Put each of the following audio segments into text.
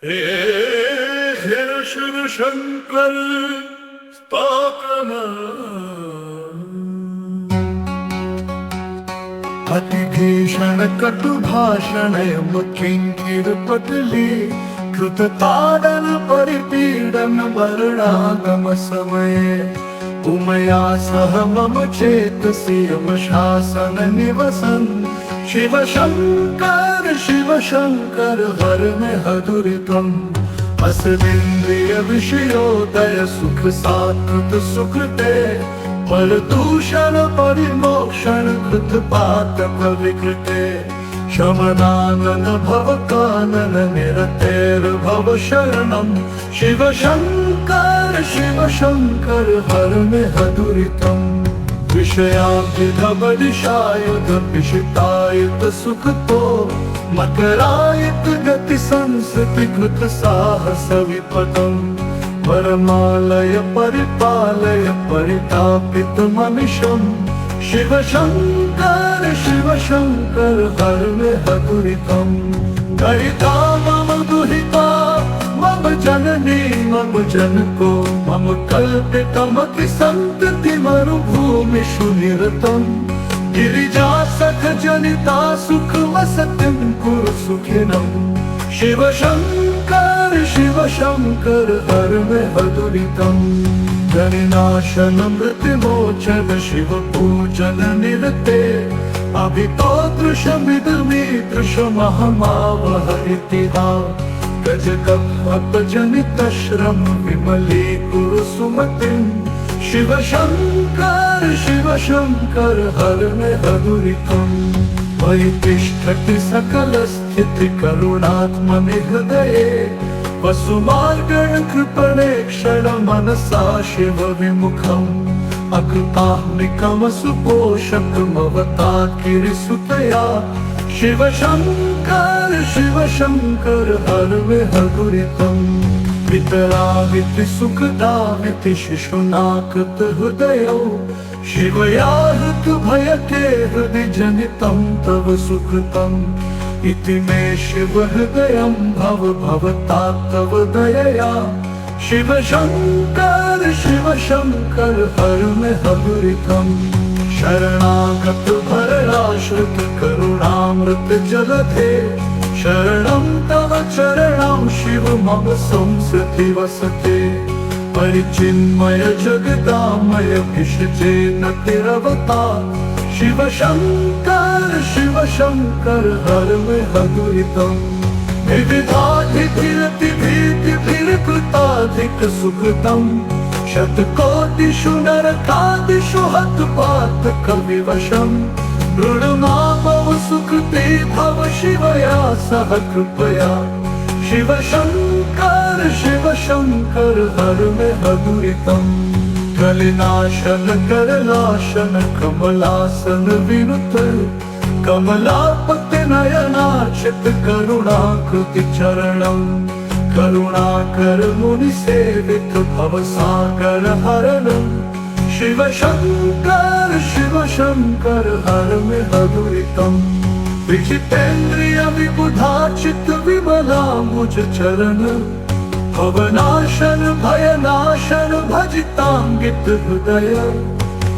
हे हे शिव शंकर स्थापना अति भीषण कटुभाषण किंकिर पटली कृत ताडन परिपीडन वर्णागम समये उमया सह मम चेतसि यम शासन निवसन शिव शंकर हर में हदुरितम असदिन्द्रिय विषयोदय सुख सात्कृत सुकृते पर दूषण परिमोक्षण कृत पातक विकृते शमनानन भव कानन निरतेर भव शरणम शिव शंकर हर में हदुरितम विषयाभिधवदिशायुध पिशितायुत सुखतो मकरायत गति संस्कृति कृत साहस विपदम वरमालय परिपालय परितापित मनिषम शिव शंकर हर में हदुरितम गरिता मम दुहिता मम जननी मम जनको मम कल्पितमति सन्तति मरुभूमिषु निरतम गिरिजा सख जनिता सुख वसतिं कुरु सुखिनम शिव शंकर हर में हदुरितम जनिनाशन मृत्युमोचन शिव पूजन निरते अभितो दृशमिदमीदृशमहमावह इतिहा गज कप जनित श्रम विमली कुरु सुमतिं शिव शंकर हर में हदुरितम वै तिष्ठति सकल स्थिति करुणात्मनि हृदये वसुमार्गण कृपणे क्षण मनसा शिव विमुखम अकृताह्निकम सुपोषक मवता किरिसुतया शिव शंकर हर में हदुरितम वितराविति सुखदाविति शिशुनाकृत हृदयो शिवयाहृत भयते हृदि जनितं तव सुकृतम इति मे शिव हृदयं भवता तव दयया शिव शंकर हर में हदुरितम शरणागत भरणाश्रित करुणामृत जलधे शरणं तव चरणं शिव मम संसृति वसते परिचिन्मय जगदामय भिषजेन तिरवता शिव शंकर हर में हदुरितम विविधाधिकृताधिक सुकृतम शतकोटिषु नरकादिषु हतपातक विवशम् ऋणमामव सुकृते भव शिवया सह कृपया शिव शंकर हर में हदुरितम कलिनाशन करलाशन कमलासन विनुत कमलापति नयनाचित करुणाकृति चरणम करुणाकर मुनि सेवित भवसागर हरणम शिव शंकर हर में हदुरितम विचितेन्द्रिय विबुधाचित विमला मुझ चरण भवनाशन भयनाशन भजितांगित हृदय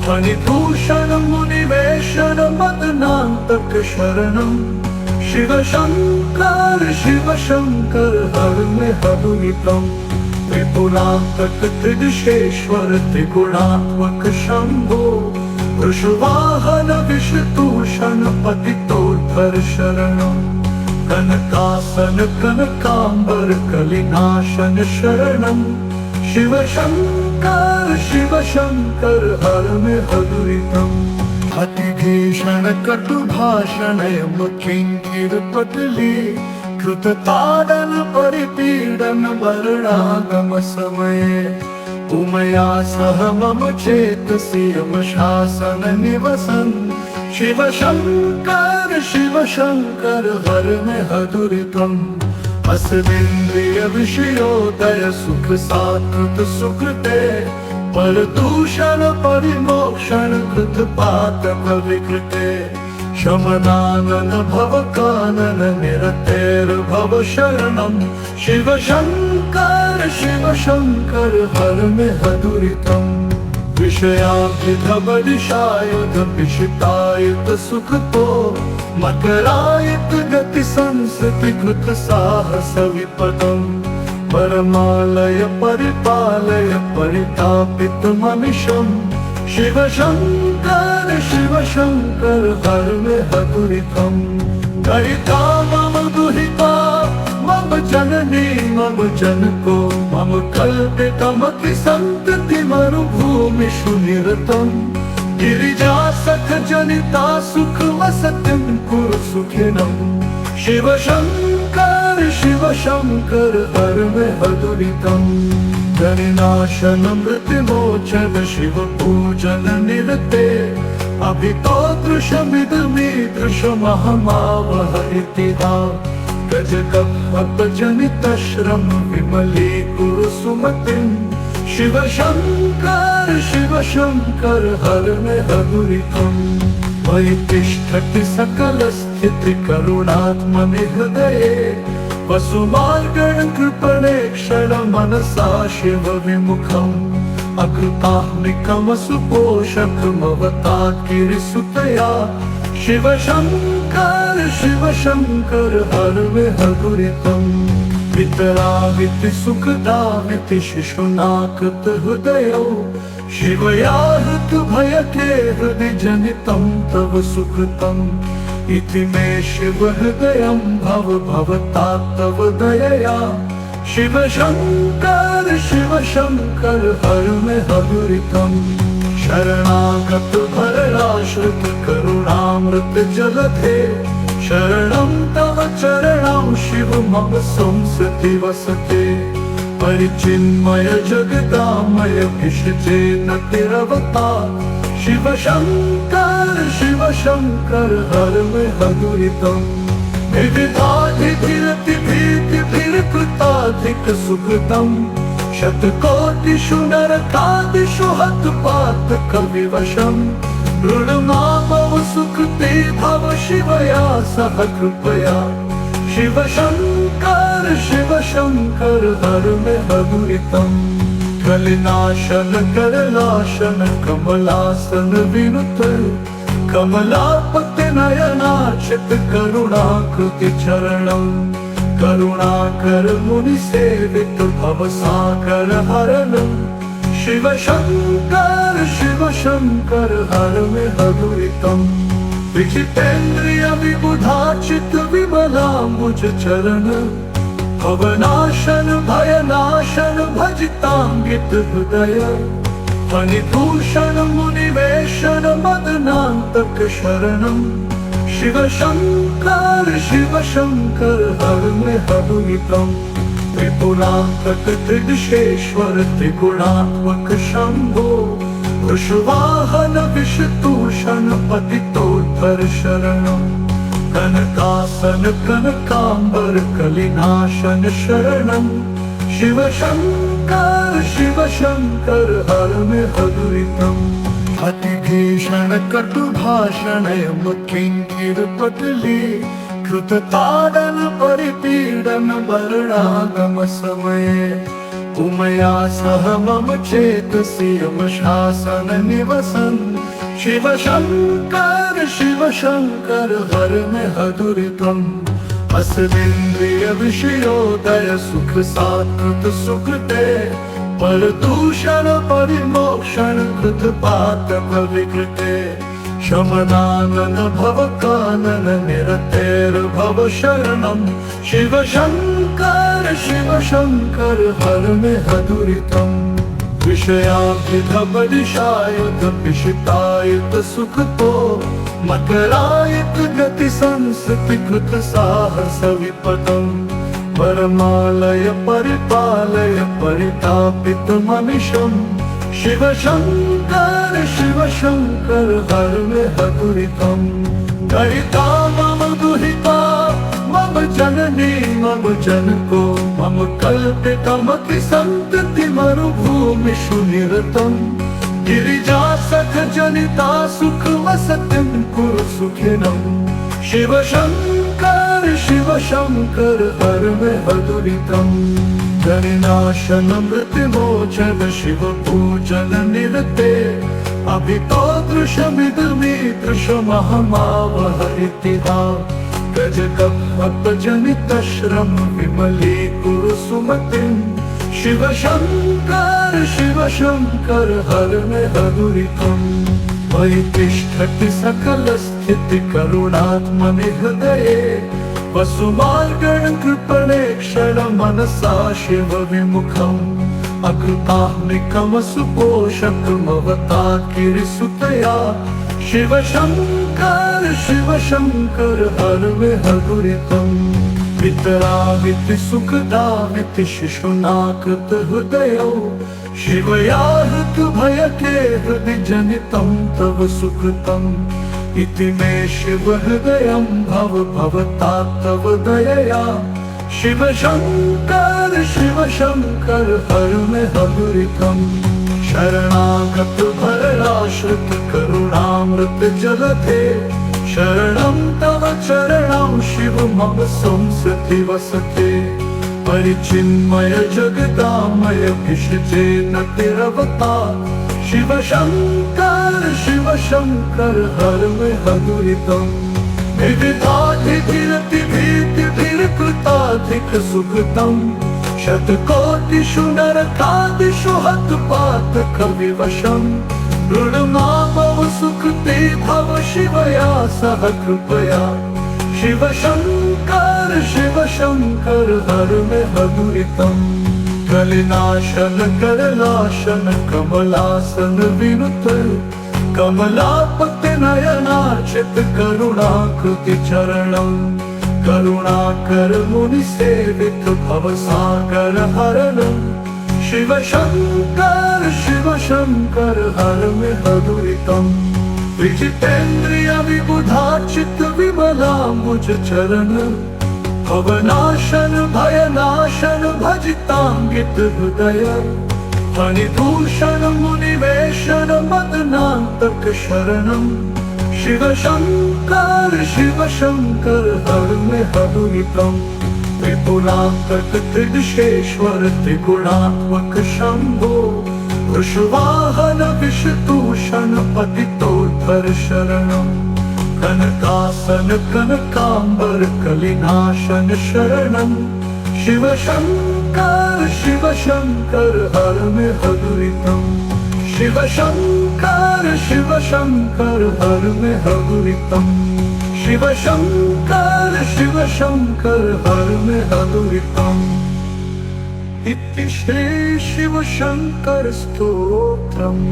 फणिभूषण मुनिवेशन मदनान्तक शरणम शिव शंकर हर में हदुरितम त्रिपुरांतक त्रिदशेश्वर त्रिगुणात्मक शंभो वृषवाहन विषतूषण पतितोद्धर शरणम कनकासन कनकांबर कलिनाशन शरणम शिव शंकर हर में हदुरितम अति भीषण कटुभाषण किंकिर पटली कृत ताडन परिपीडन वर्णागम समये उमया सह मम चेतसि यम शासन निवसन शिव शंकर हर में हदुरितम असदिन्द्रिय विषयोदय सुख सात्कृत सुकृते पर दूषण परिमोक्षण कृत पातक विकृते शमनानन भवकानन निरतेर्भव शरणं शिव शङ्कर हर मे दुरितम् विषयाभिधबलिशायुध पिशितायुत सुखतो मकरायुत गति संस्कृति कृत साहस विपदम् परमालय परिपालय परितापित मनिशम् शिव शङ्कर हर मे दुरितम् दयिता मम दुहिता मम जननी मम जनको मम कल्पितमति सन्तति मरुभूमिषु निरतम् गिरिजा सख जनिता सुख वसतिं कुरु सुखिनम् शिव शङ्कर हर मे दुरितम् जनिनाशन मृत्युमोचन शिव पूजन निरते अभितो दृशमीदृशमहमावह इतिहा गज कपजनित श्रम विमली कुरु सुमतिं शिव शङ्कर हर मे दुरितम् मयि तिष्ठति सकल स्थिति करुणात्मनि हृदये वसुमार्गण कृपणे क्षण मनसा शिव विमुखम् अकृताह्निकमसुपोषकमवता गिरिसुतया शिव शङ्कर हर मे दुरितम् पितराविति सुखदाविति शिशुनाकृत हृदयौ शिवया हृद्भयके हृदि जनितं तव सुकृतम् इति मे शिव हृदयं भवता तव दयया शिव शङ्कर हर मे दुरितम् शरणागत भरणाश्रित करुणामृत जलधे शरणं तव चरणं शिव मम संसति वसते परिचिन्मय जगदामय विषजे नतिरवता शिव शङ्कर हर मे दुरितम् विविधाधिरतिभीतिभिर्कृताधिक सुकृतम् शतकोटिषु नरकादिषु हतपातक विवशम् ऋणमामव सुकृते भव शिवया सह कृपया शिव शङ्कर हर मे दुरितम् कलिनाशन करलाशन कमलासन विनुत कमलापति नयनाचित करुणाकृति चरणम् करुणाकर मुनि सेवित भवसागर हरणम् शिव शङ्कर हर मे दुरितम् विजितेन्द्रिय विबुधाचित विमलाम्बुज चरण भवनाशन भयनाशन भजिताङ्गित हृदय फणिभूषण मुनिवेशन मदनान्तक शरणम् शिव शङ्कर हर मे दुरितम् त्रिपुरान्तक त्रिदिशेश्वर त्रिगुणात्मक शम्भो वृषवाहन विषतूषण पतितोत्तर शरणम् कनकासन कनकाम्बर कलिनाशन शरणम् शिव शङ्कर हर मे दुरितम् अतिभीषण कटुभाषण किङ्किर पटली कृतताडन परिपीडन वर्णागम समये उमया सह मम चेतसि यम शासन निवसन् शिव शङ्कर हर मे दुरितम् अस्मिन्द्रिय विषयोदय सुख सात्कृत सुकृते परदूषण परिमोक्षण कृत पातक विकृते शमनानन भवकानन निरतेर्भव शरणं शिव शङ्कर हर मे दुरितम् विषयाभिधबलिशायुध पिशितायुत सुखतो मकरायुत गति संस्कृति कृत साहस विपदम् परमालय परिपालय परितापित मनिशम् शिव शङ्कर हर मे दुरितम् दयिता मम दुहिता मम जननी मम जनको मम कल्पितमति सन्तति मरुभूमिषु निरतम् गिरिजा सख जनिता सुख वसतिं कुरु सुखिनं शिव शंकर हर मे दुरितं गणनाशन मृत्युमोचन शिव पूजन निरते अभितो दृश्यमिदमीदृशमहमावहरितिहा गजकम्पजनितश्रम विमली कुरु सुमतिं शिव शंकर हर मे दुरितं मयि तिष्ठति सकलस्थिति करुणात्मनि हृदये वसुमार्गण कृपणे क्षण मनसा शिव विमुखम् अकृताह्निकमसुपोषकमवता किरिसुतया शिव शंकर हर मे दुरितं वितरामिति सुखदामिति शिशुनाकृत हृदयौ शिवया ऋतुभयके हृदि जनितं तव सुकृतम् इति मे शिव हृदयं भवता तव दयया शिव शंकर हर मे दुरितं शरणागत भरणाश्रित करुणामृत जलधे शरणं तव चरणं शिव मम संसति वसते परिचिन्मय जगदामय भिषजेन तिरवता शिव शंकर हर मे दुरितं विविधाधिरतिभीतिभिर्कृताधिक सुकृतं शतकोटिषु नरकादिषु हतपातक विवशं ऋणमामव सुकृते भव शिवया सह कृपया शिव शंकर हर मे दुरितं कलिनाशन करलाशन कमलासन विनुत कमलापति नयनार्चित करुणाकृति चरणं करुणाकर मुनि सेवित भवसागर हरणं शिव शंकर हर मे दुरितं विजितेन्द्रिय विबुधाचित विमला मुझ चरण भवनाशन भयनाशन भजितांगित हृदय फणिभूषण मुनिवेशन मदनान्तक शरणं शिव शंकर हर मे दुरितं त्रिपुरान्तक त्रिदशेश्वर त्रिगुणात्मक शंभो वृषवाहन विषतूषण पतितोद्धर शरणं कनकासन कनकांबर कलिनाशन शरणं शिव शंकर हर मे दुरितं शिव शंकर हर मे दुरितं शिव शंकर हर मे दुरितं इति श्री शिव शंकर स्तोत्रम्।